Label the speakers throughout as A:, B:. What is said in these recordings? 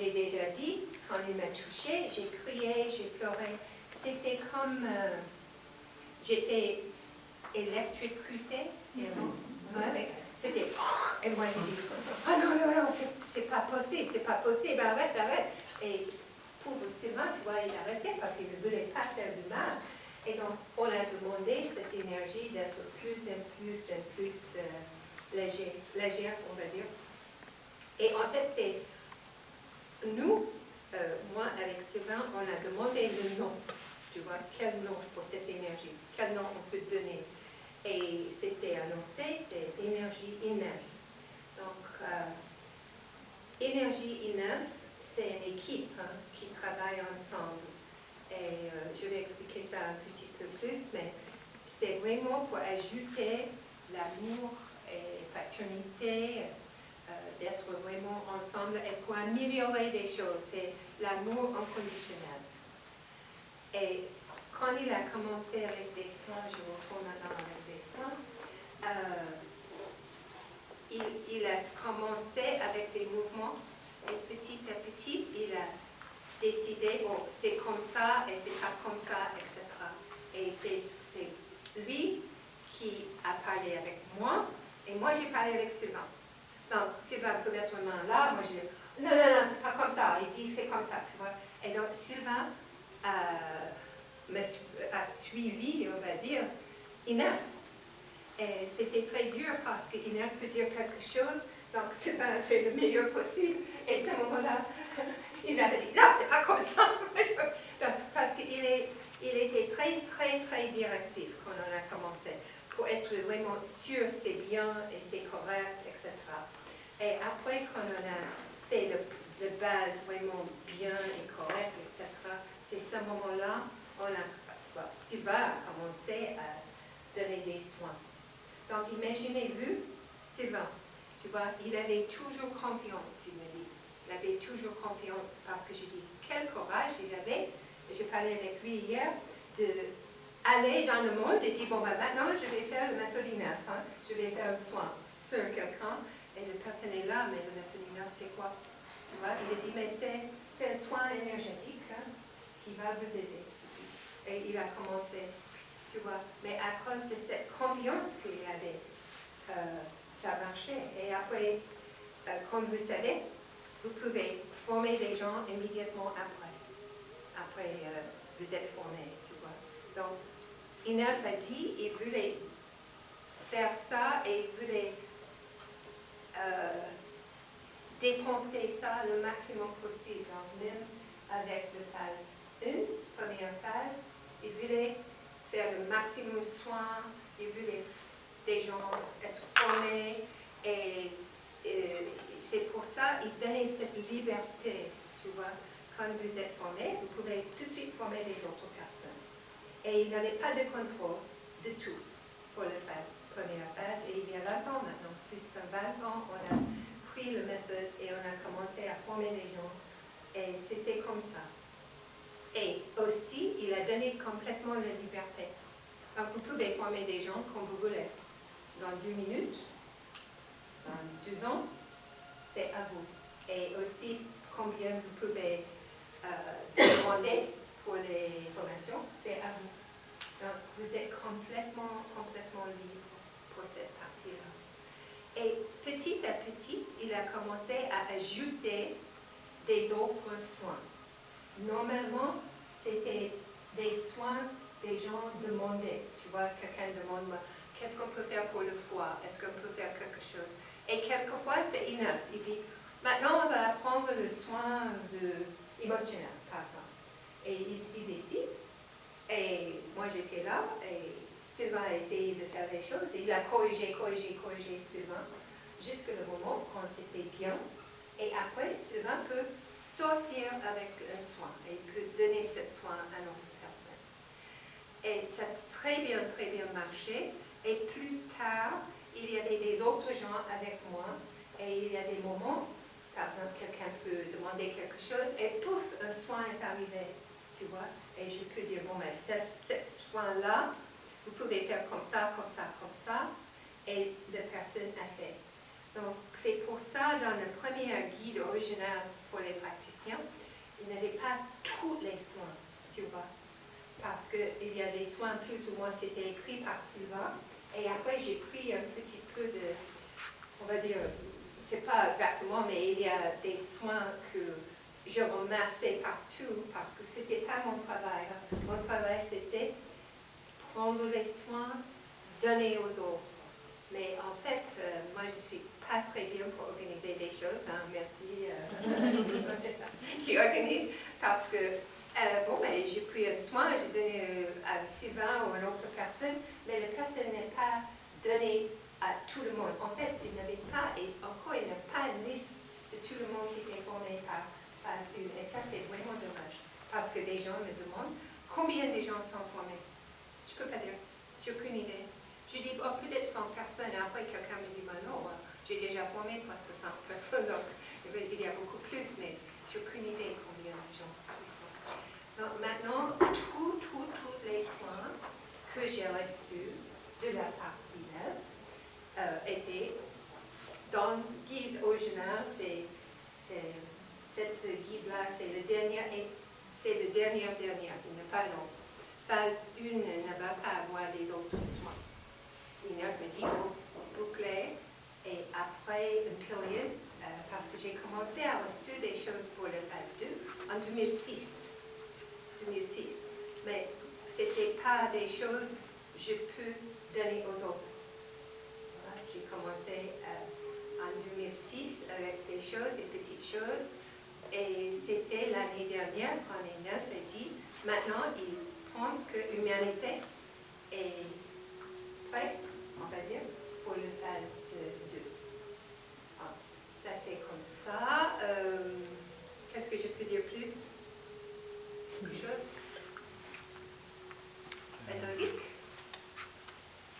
A: j'ai déjà dit, quand il m'a touchée, j'ai crié, j'ai pleuré. C'était comme j'étais électrocutée. Ouais, c'était. Et moi j'ai dit, ah non, non, non, c'est pas possible, arrête, arrête. Et pauvre Sylvain, tu vois, il arrêtait parce qu'il ne voulait pas faire du mal. Et donc, on a demandé cette énergie d'être plus légère, on va dire. Et en fait, c'est nous, moi avec Sylvain, on a demandé le nom. Tu vois, quel nom pour cette énergie? Quel nom on peut donner? Et c'était annoncé, c'est énergie I9. Donc, énergie I9, c'est une équipe qui travaille ensemble. Et je vais expliquer ça un petit peu plus, mais c'est vraiment pour ajouter l'amour et fraternité, d'être vraiment ensemble et pour améliorer des choses. C'est l'amour inconditionnel. Et quand il a commencé avec des soins, je retourne maintenant avec des soins, il a commencé avec des mouvements et petit à petit, il a décidé, bon, c'est comme ça et c'est pas comme ça, etc. Et c'est lui qui a parlé avec moi et moi j'ai parlé avec Sylvain. Donc, Sylvain peut mettre ma main là, moi je dis, non, non, non, c'est pas comme ça, il dit que c'est comme ça, tu vois. Et donc, Sylvain a suivi, on va dire, Ina. Et c'était très dur parce qu'Ina peut dire quelque chose, donc Sylvain a fait le meilleur possible. Et à ce moment-là, il avait dit, non, c'est pas comme ça. Parce qu'il était très, très, très directif quand on a commencé, pour être vraiment sûr c'est bien et c'est correct, etc. Et après, quand on a fait le base vraiment bien et correct, etc., c'est ce moment-là, Sylvain a commencé à donner des soins. Donc, imaginez-vous, Sylvain, tu vois, il avait toujours confiance, il me dit. Il avait toujours confiance parce que je dis, quel courage il avait. J'ai parlé avec lui hier d'aller dans le monde et dire, bon, ben, maintenant, je vais faire le méthode INEF. Je vais faire un soin sur quelqu'un. Et la personne est là, mais le méthode INEF, c'est quoi? Tu vois, il a dit, mais c'est un soin énergétique qui va vous aider. Et il a commencé, tu vois. Mais à cause de cette confiance qu'il avait, ça marchait. Et après, comme vous savez, vous pouvez former des gens immédiatement après. Après, vous êtes formé, tu vois. Donc, Inef a dit, il voulait faire ça et il voulait dépenser ça le maximum possible. Donc, même avec la phase 1, première phase, il voulait faire le maximum de soins, il voulait des gens être formés et c'est pour ça qu'il donnait cette liberté, tu vois. Quand vous êtes formé, vous pouvez tout de suite former des autres personnes. Et il n'avait pas de contrôle de tout pour la première phase. Et il y a 20 ans maintenant, plus de 20 ans, on a pris le méthode et on a commencé à former des gens. Et c'était comme ça. Et aussi, il a donné complètement la liberté. Donc, vous pouvez former des gens comme vous voulez. Dans 2 minutes, dans 2 ans, c'est à vous. Et aussi, combien vous pouvez demander pour les formations, c'est à vous. Donc, vous êtes complètement libre pour cette partie-là. Et petit à petit, il a commencé à ajouter des autres soins. Normalement, c'était des soins des gens demandaient. Tu vois, quelqu'un demande, qu'est-ce qu'on peut faire pour le foie? Est-ce qu'on peut faire quelque chose? Et quelquefois, c'est enough. Il dit, maintenant, on va prendre le soin émotionnel, par exemple. Et il décide. Et moi, j'étais là, et Sylvain a essayé de faire des choses. Et il a corrigé Sylvain, jusqu'au moment quand c'était bien. Et après, Sylvain peut sortir avec un soin. Et il peut donner ce soin à une autre personne. Et ça a très bien marché. Et plus tard, il y avait des autres gens avec moi. Et il y a des moments, par exemple, quelqu'un peut demander quelque chose et pouf, un soin est arrivé. Tu vois? Et je peux dire, bon, mais ce soin-là, vous pouvez faire comme ça. Et la personne a fait. Donc, c'est pour ça, dans le premier guide original pour les praticiens, patient, il n'avait pas tous les soins, tu vois. Parce qu'il y a des soins plus ou moins, c'était écrit par Sylvain. Et après, j'ai pris un petit peu de, on va dire, c'est pas exactement, mais il y a des soins que je ramassais partout parce que c'était pas mon travail. Mon travail, c'était prendre les soins, donner aux autres. Mais en fait, moi, je suis pas très bien pour organiser des choses. Hein. Merci qui organise. Parce que, bon, ben, j'ai pris un soin, j'ai donné à Sylvain ou à une autre personne, mais la personne n'est pas donnée à tout le monde. En fait, il n'avait pas, et encore, il n'a pas une liste de tout le monde qui était formé par une. Et ça, c'est vraiment dommage. Parce que des gens me demandent combien de gens sont formés. Je ne peux pas dire. J'ai aucune idée. Je dis, oh, peut-être 100 personnes. Et après, quelqu'un me dit, ben non, j'ai déjà formé presque 100 personnes. Donc, il y a beaucoup plus, mais j'ai aucune idée combien de gens ils sont. Donc, maintenant, tous les soins que j'ai reçus de la part d'Inel étaient dans le guide original. Cette guide-là, c'est le dernier, il n'est pas long. Phase 1 ne va pas avoir des autres soins. Inel me dit, boucler, et après une période, parce que j'ai commencé à recevoir des choses pour la phase 2 en 2006. Mais ce n'était pas des choses que je peux donner aux autres. Voilà, j'ai commencé en 2006 avec des choses, des petites choses, et c'était l'année dernière quand Inel a dit, maintenant il pense que l'humanité est prête, on va dire, pour la phase 2. Ah, ça c'est comme ça. Qu'est-ce que je peux dire plus? Quelque chose?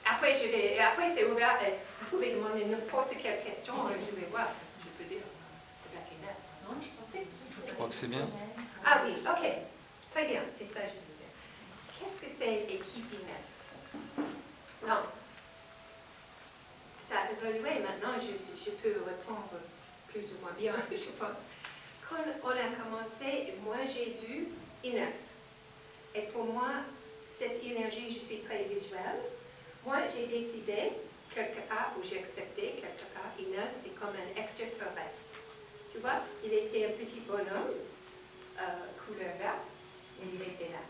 A: Après c'est ouvert, vous pouvez demander n'importe quelle question, je vais voir ce que je peux dire.
B: Non, je pensais que
C: Je crois que c'est bien.
A: Ah oui, ok. Très bien, c'est ça que je veux dire. Qu'est-ce que c'est équipe Inel? Non. Ça a évolué maintenant, je peux répondre plus ou moins bien, je pense. Quand on a commencé, moi j'ai vu Inel. Et pour moi, cette énergie, je suis très visuelle. Moi, j'ai décidé, quelque part, ou j'ai accepté, quelque part, Inel, c'est comme un extraterrestre. Tu vois, il était un petit bonhomme, couleur verte, et il était là.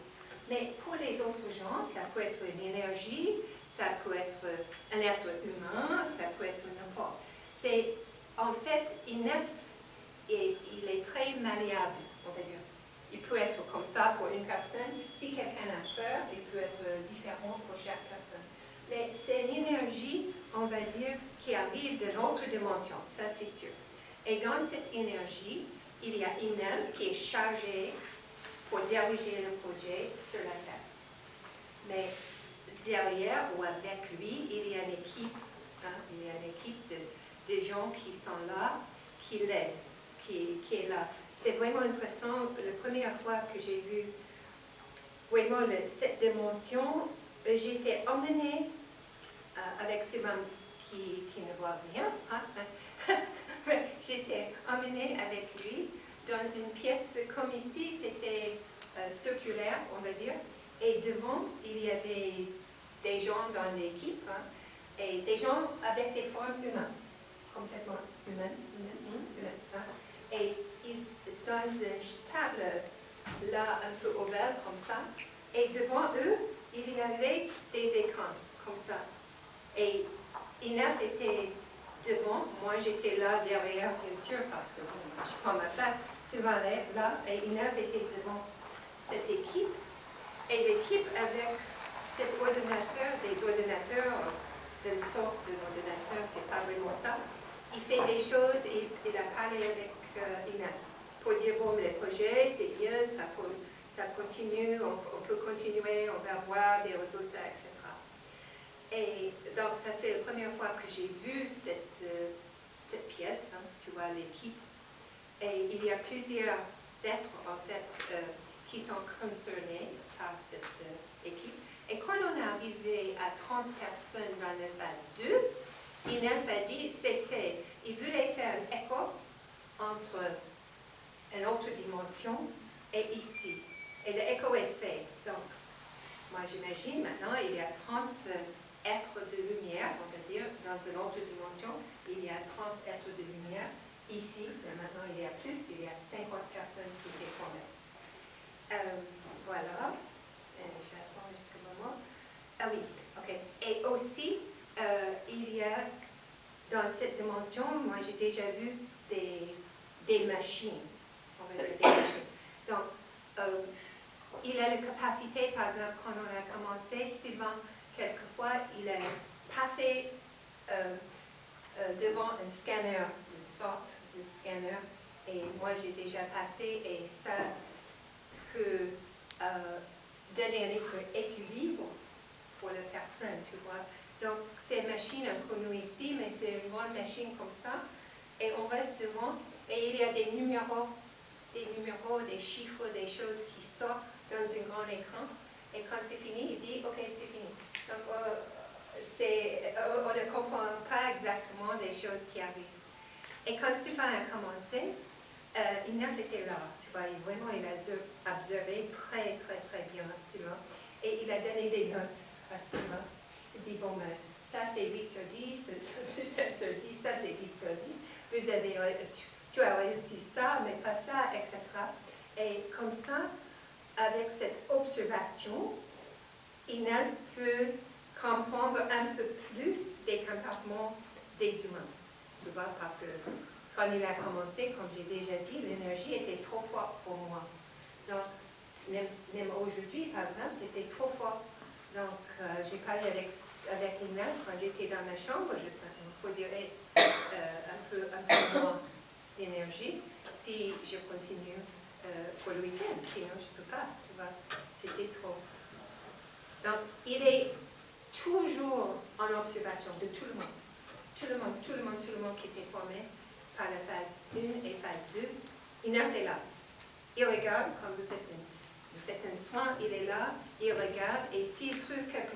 A: Mais pour les autres gens, ça peut être une énergie, ça peut être un être humain, ça peut être n'importe. C'est, en fait, Inel, et il est très malléable, on va dire. Il peut être comme ça pour une personne. Si quelqu'un a peur, il peut être différent pour chaque personne. Mais c'est une énergie, on va dire, qui arrive d'une autre dimension, ça c'est sûr. Et dans cette énergie, il y a Inel qui est chargé pour diriger le projet sur la Terre. Mais derrière ou avec lui, il y a une équipe, il y a une équipe de gens qui sont là, qui l'aident, qui est là. C'est vraiment intéressant. La première fois que j'ai vu vraiment cette dimension, j'étais emmenée avec Sylvain qui ne voit rien. J'étais emmenée avec lui dans une pièce comme ici, c'était circulaire, on va dire. Et devant, il y avait des gens dans l'équipe, et des gens avec des formes humaines, complètement humaines. Et dans une table là, un peu ovale comme ça, et devant eux, il y avait des écrans comme ça. Et Inel était devant, moi j'étais là derrière, bien sûr, parce que je prends ma place. Sylvain est là, et Inel était devant cette équipe. Et l'équipe avec cet ordinateur, des ordinateurs, d'une sorte d'ordinateur, c'est pas vraiment ça. Il fait des choses et il a parlé avec Inel pour dire, bon, le projet, c'est bien, ça continue, on peut continuer, on va voir des résultats, etc. Et donc, ça, c'est la première fois que j'ai vu cette pièce, tu vois, l'équipe. Et il y a plusieurs êtres, en fait, qui sont concernés par cette équipe. Et quand on est arrivé à 30 personnes dans la phase 2, Inel a dit, c'est fait. Il voulait faire un écho entre une autre dimension dimension est ici. Et l'écho est fait. Donc, moi j'imagine maintenant, il y a 30 êtres de lumière, on va dire, dans une autre dimension, il y a 30 êtres de lumière. Ici, maintenant il y a plus, il y a 50 personnes qui étaient formées. Voilà. J'attends jusqu'à un moment. Ah oui, ok. Et aussi, il y a, dans cette dimension, moi j'ai déjà vu des machines. On va dire des machines. Donc, il a la capacité, par exemple, quand on a commencé, Sylvain, quelquefois, il a passé devant un scanner, une sorte de scanner, et moi j'ai déjà passé, et ça peut donner un équilibre pour la personne, tu vois. Donc, c'est une machine un peu nous ici, mais c'est une grande machine comme ça, et on reste devant, et il y a des numéros, des chiffres, des choses qui sortent dans un grand écran, et quand c'est fini, il dit, ok, c'est fini. Donc, on ne comprend pas exactement des choses qui arrivent. Et quand Sylvain a commencé, Inef était là, tu vois, vraiment il a observé très, très, très bien Sylvain, et il a donné des notes à Sylvain. Il dit, bon, ben, ça c'est 8 sur 10, ça c'est 7 sur 10, ça c'est 10 sur 10, vous avez, tu as réussi ça, mais pas ça, etc. Et comme ça, avec cette observation, Inef peut comprendre un peu plus des comportements des humains, tu vois, parce que quand il a commencé, comme j'ai déjà dit, l'énergie était trop forte pour moi. Donc, même aujourd'hui, par exemple, c'était trop fort. Donc, j'ai parlé avec Inef quand j'étais dans ma chambre, il faut dire un peu moins d'énergie si je continue pour le week-end, sinon je ne peux pas, tu vois, c'était trop. Donc, il est toujours en observation de tout le monde. Tout le monde qui était formé par la phase 1 et phase 2, Inef est là. Il regarde, quand vous faites un soin, il est là, il regarde, et s'il trouve quelque